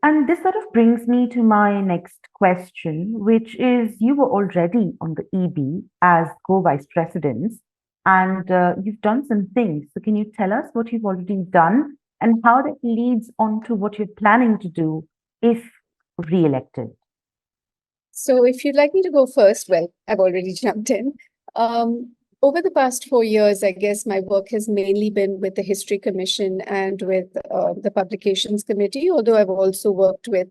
And this sort of brings me to my next question, which is you were already on the EB as co-vice presidents, and you've done some things. So can you tell us what you've already done and how that leads on to what you're planning to do if re-elected? So if you'd like me to go first, well, I've already jumped in. Over the past 4 years, I guess my work has mainly been with the History Commission and with the Publications Committee, although I've also worked with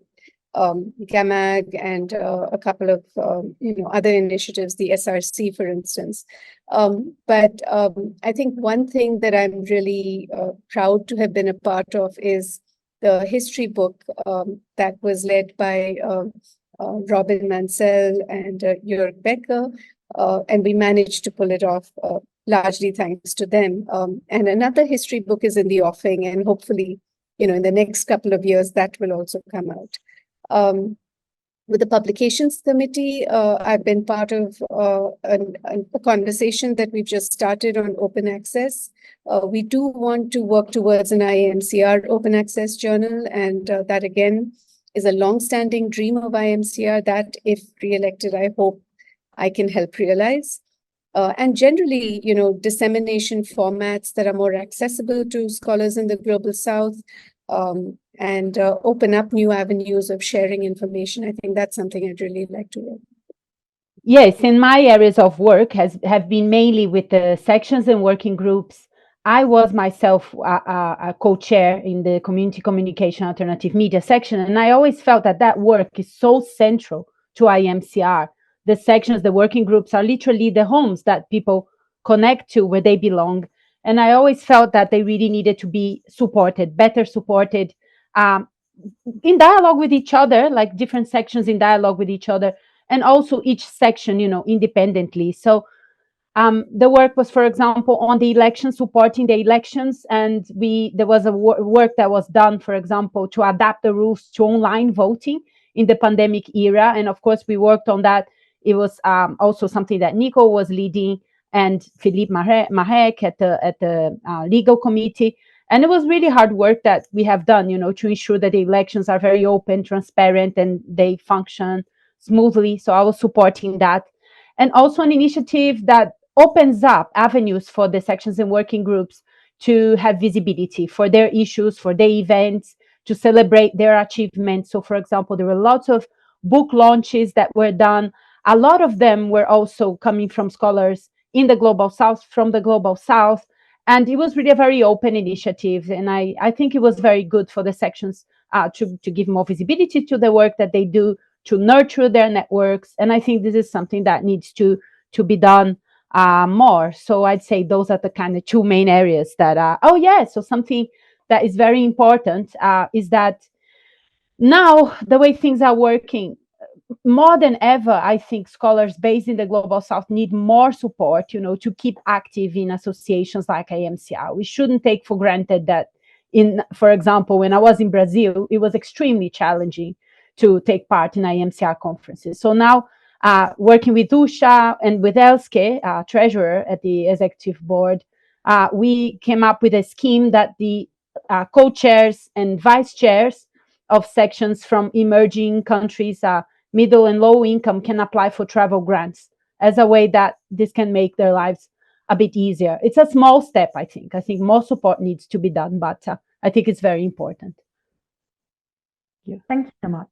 GAMAG and a couple of other initiatives, the SRC, for instance. But I think one thing that I'm really proud to have been a part of is the history book that was led by Robin Mansell and Jörg Becker, and we managed to pull it off largely thanks to them. And another history book is in the offing, and hopefully, in the next couple of years, that will also come out. With the Publications Committee, I've been part of a conversation that we've just started on open access. We do want to work towards an IAMCR open access journal, and that again is a long-standing dream of IAMCR that, if re-elected, I hope I can help realize. And generally, dissemination formats that are more accessible to scholars in the Global South, and open up new avenues of sharing information. I think that's something I'd really like to work. Yes, in my areas of work have been mainly with the sections and working groups. I was myself a co-chair in the Community Communication Alternative Media section, and I always felt that that work is so central to IAMCR. The sections, the working groups are literally the homes that people connect to, where they belong. And I always felt that they really needed to be supported, better supported, in dialogue with each other, like different sections in dialogue with each other, and also each section, independently. So the work was, for example, on the elections, supporting the elections, and there was a work that was done, for example, to adapt the rules to online voting in the pandemic era. And of course, we worked on that. It was also something that Nico was leading, and Philippe Marek at the legal committee. And it was really hard work that we have done, to ensure that the elections are very open, transparent, and they function smoothly. So I was supporting that. And also an initiative that opens up avenues for the sections and working groups to have visibility for their issues, for their events, to celebrate their achievements. So, for example, there were lots of book launches that were done. A lot of them were also coming from scholars in the Global South, from the Global South. And it was really a very open initiative. And I think it was very good for the sections to give more visibility to the work that they do, to nurture their networks. And I think this is something that needs to be done more. So I'd say those are the kind of two main areas that, so something that is very important is that now the way things are working, more than ever, I think scholars based in the Global South need more support, to keep active in associations like IAMCR. We shouldn't take for granted that for example, when I was in Brazil, it was extremely challenging to take part in IAMCR conferences. So now, working with Usha and with Elske, treasurer at the executive board, we came up with a scheme that the co-chairs and vice chairs of sections from emerging countries, middle and low income, can apply for travel grants as a way that this can make their lives a bit easier. It's a small step, I think. I think more support needs to be done, but I think it's very important. Thank you so much.